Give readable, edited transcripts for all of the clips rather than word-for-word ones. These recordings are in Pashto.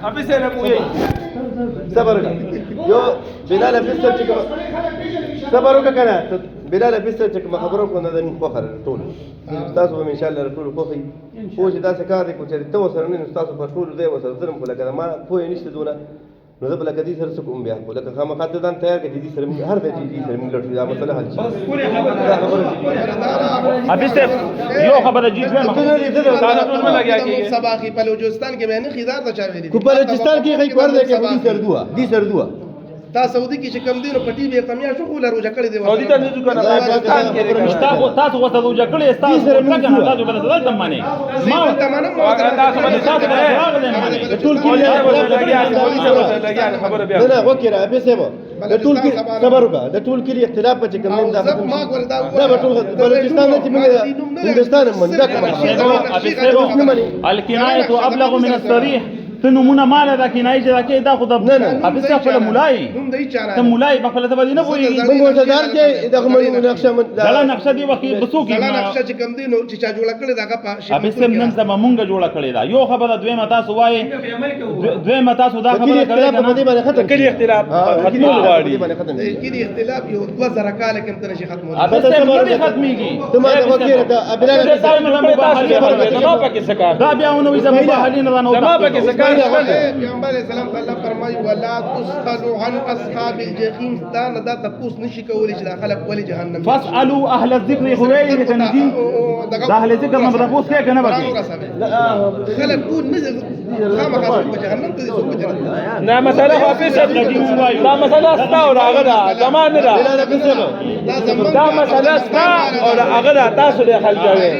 ابي سنه بوي صبر يو بلال بيستر صبروا كنا بلال بيستر ما خبروا كنا ذن فخر طول تاسو ان شاء الله رسول کوخي پوه چې تاسو کار دې کو چې ته وسره نه تاسو په ټول دی وسره ظلم کوله کړه ما پوه نشته دونه نو بل کدي سره کوم بیا کوله که ما خاطر ځان تیار کړي دي سره هر دې دي سره موږ لټي دا مسله حل شي ابي صاحب یو خبره جی فهم دا ټول ما لګیا کی سبا کی بلوچستان کې به نه خیدار ته چا ویلي کو بلوچستان کې غي کور دی کې دي سر دوا تا سعودي کې چې کم دینو پټي به تمیا شو خو لروجه کړی دی سعودي ته نه ځو کنه پاکستان کې تاسو وته روجه کړی تاسو څنګه تاسو بل څه تم معنی ما تمنه تاسو باندې تاسو معنی ټول کې لګیا خبره بیا نه وکړه ابي سبا د ټول کې صبر وکړه د ټول کې اختلاف په چې کوم دا دا ټول بلوچستان ته موږ هندستان من دا کوم الکنایه ابلغ من الصریح تنمونه مال دا کنایه چې دا کې دا خود ابي صاحب خپل مولای نوم دی چانه ته مولای په خپل ته باندې نه وایي موږ وځدار کې دغه موږ نقشه دا نقشه دی وکی بسو کې دا نقشه چې کم دینو چې چا جوړ کړی دا په ابي صاحب نن سبا مونږ جوړ کړی دا یو خبره دویمه تاسو وایي دویمه تاسو دا خبره کړی په دې باندې ختم کلی اختلاف ختمول غواړي کې اختلاف یو 2000 کال کې تر شي ختمول ابي صاحب نه ختميږي ته ما ته وکړه دا ابلال ما پکې سکا دا بیا ونو زما مباحلین رانو ما پکې سکا پیغمبر اسلام تعالی فرمایي ولا تسالوا عن اصحاب الجحيم دا نه دا تاسو نشي کولای چې دا خلک ولې جهنم فاسالوا اهل الذكر خوي کنجي دا اهل ذکر نه تاسو کې کنه باقي خلک ټول مزه خامخا په جهنم ته ځو په جنت نه مساله حافظ دا مساله ستا او هغه دا زمان نه دا مساله ستا او هغه دا تاسو له خلک کوي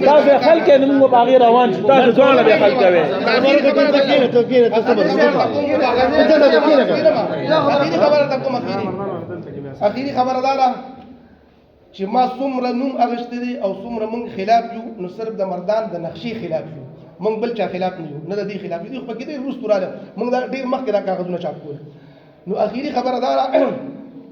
تاسو خلک نه موږ باغی روان شو تاسو ځوان به خلک کوي اخیری خبره دا چې ما څومره نوم اغشته دي او څومره مونږ خلاف یو نو صرف د مردان د نقشې خلاف یو مونږ بل چا خلاف نه یو نه د دې خلاف یو په کې دې روس توراله مونږ دا ډیر مخکې دا کاغذونه چاپ کول نو اخیری خبره دا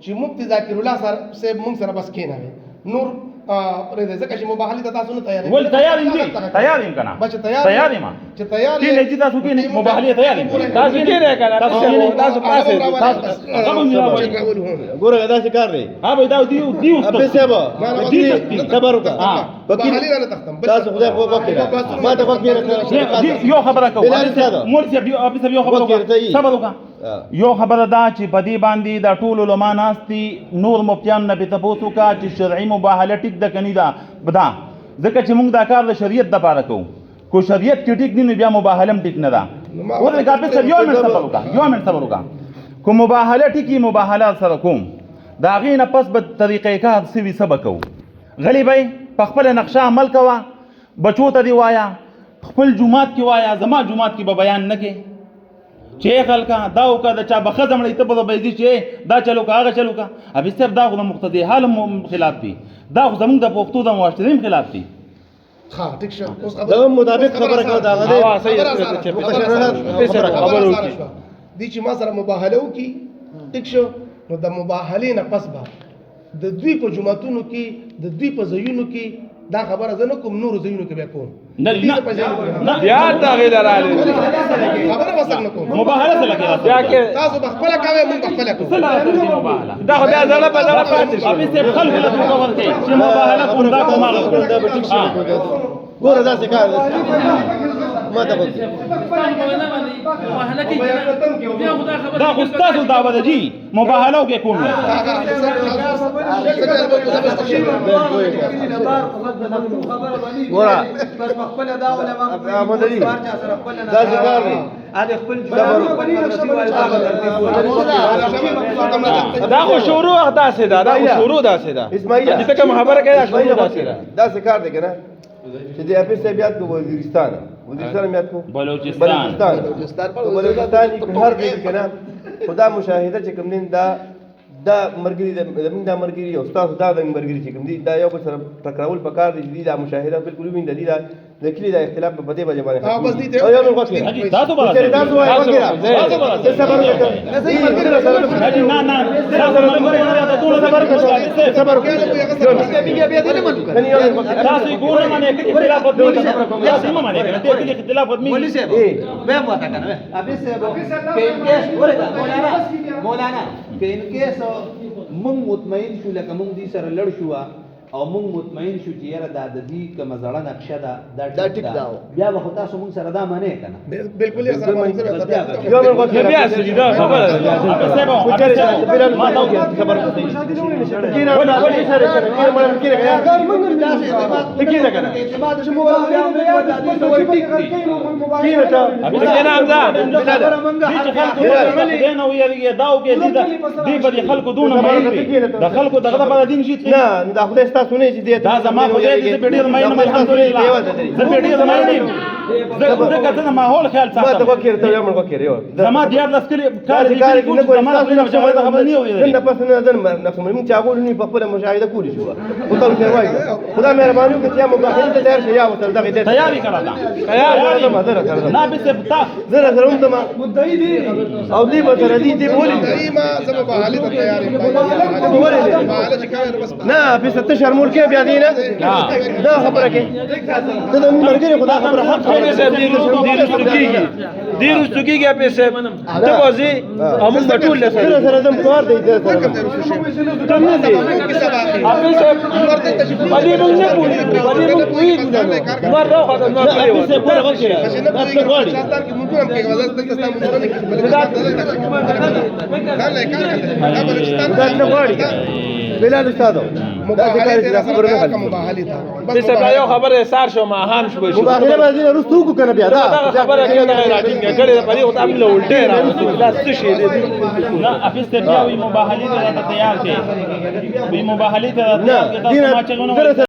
چې مفتی ذاکر الله صاحب مونږ سره بس کېناوي نور پرې ځکه چې مباحله ته تاسو نه تیار ول تیار دي تیار یم کنه بچ تیار یم چې تیار کې نه چې تاسو کې نه مباحله تیار یم تاسو کې نه کنه تاسو پاسه تاسو ګوره دا څه کار دی ها به دا دیو ابي سبا صبر وکړه مباحله نه تختم تاسو خدای خو وکړه ما ته وکړه یو خبره کوم مول سی ابي سبا یو خبره صبر وکړه یو خبره دا چې بدی باندې دا ټول علما ناستي نور مفتیان نه به تاسو کا چې شرعي مباحله ټیک د کني دا بدا ځکه چې موږ دا کار د شریعت د پاره کوو کو شریعت کې ټیک نه بیا مباحله ټیک نه ده ورته کا په یو من صبر وکړه یو من صبر وکړه کو مباحله ټیکی مباحله سره کوم دا غینه پس به طریقې کار سوي سبق کو غلی بای په خپل نقشه عمل کوا بچو ته دی وایا خپل جمعات کې وایا زما جمعات کې به بیان نه کې چې خلکا دا او کا د چا بخزه مړی ته په بيدي چې دا چلو کا هغه چلو کا ابي صاحب دا غو مقتدی حال خلاف دي دا خو زمونږ د پښتو د معاشرین خلاف دي ها ټیک شو اوس دا مطابق خبره کوي دا غلې خبره وکي دي چې ما سره مباهله وکي ټیک شو نو د مباهله نه پس با د دوی په جمعتونو کې د دوی په ځایونو کې دا خبره زنه کوم نور ځایونو کې به کوم نه بیا دا غیر راځي خبره وسنګ کوم مباهله سره کې بیا کې تاسو بخپل کوي مونږ بخپل کوو دا خو بیا زړه په زړه پاتې شو ابي صاحب خلک له خبر ورته چې مباهله کوم دا کومه دا به ټیک شي ګوره دا څه کار ما ته دا خو تاسو دعوه ده جی مباهله کې کوم ګوره دا څه کار دی دا خو شروع داسې ده دا خو شروع داسې ده اسماعیل چې کوم خبره کوي شروع داسې ده دا څه کار دی کنه چې د اپی سبيات کو وزیرستان میات کو بلوچستان بلوچستان په هر ځای کې کنه خدا مشاهده چې کوم دین دا مرګري دا مرګري او تاسو دا د مرګري چې کوم دي دا یو بل سره تکرارول پکار دي دا مشاهده بالکل ویني دا د کلي دا اختلاف په دې وجه باندې بس دې ته او یو من غوښتل حاجی تاسو به چې تاسو وایي وګړه صبر وکړه حاجی نه نه تاسو نه ټول صبر وکړه صبر وکړه تاسو ګورئ باندې اختلاف بدلی تاسو ما باندې کنه دې اختلاف بدلی ولي سه به مو تا کنه ابي سه که ان کیس ورته مولانا که ان کیس مونږ مطمئن شو لکه مونږ دې سره لړ شو او مونږ مطمئن شو چې یاره دا د دې کوم زړه نقشه ده دا ټیک دا بیا به تاسو مونږ سره دا معنی کنه بالکل یې سره منځ یو من غوښتل بیا سړي دا خبره ما ته خبر کوي کینه ولا سره کینه ما کینه کار موږ کینه کنه اعتماد چې مو وایي ټیک دي کینه تا ابي څنګه امزا خبره مونږه دې نو یې داو کې دې په خلکو دونه مې د خلکو دغه په دین شي نه دا خدای ستاسو نه چې دې دا زما خدای دې په ډیر مې الحمدلله زه په ډیر مې زه کته ماحول خیال ما ته ساتم وکړ ته یو من وکړ یو زما دیار لسکري کار کار کوي زما خبر نه وي نه پس نه ځن نفس مې چاغول نه په خپل مشاهده کولی شو او ته وایي خدا مهرباني وکړي چې موږ به ته تیار شې یا وتر دغه دې تیاری کړه تیار ما زره کړم نه به سبتا زره سره هم ما مدعي دي او دې به سره دي بولي ما زما په حالت تیار یم حالت چې کار بس نه په 7 شرمول کې بیا دي نه دا خبره کې ته د مرګري خدا خبره حق په سه دیرو سکیږي په سه ته وځي امون بټول سره سره دم کار دی ته سره تم نه دی ابي سه باندې موږ نه پوي باندې موږ پوي نو راو خدای نو ابي سه پورا وکړه دا څه غواړي شاستان کې موږ هم کې وځه دلته تاسو موږ نه کې دا لیکل دا بلوچستان دا څه غواړي بلال استادو دا څه کار دي خبره نه کوي مباهله تا په سه یو خبره سار شو ما هان شو مباهله باندې رستو کو کنه بیا دا خبره کې دا راټینګ کړي په دې خو تاسو له ولټه راوځي دا څه شي دی نه ابي سه بیا وي مباهله ته تیار دي وي مباهله ته نه تاسو ما چغونه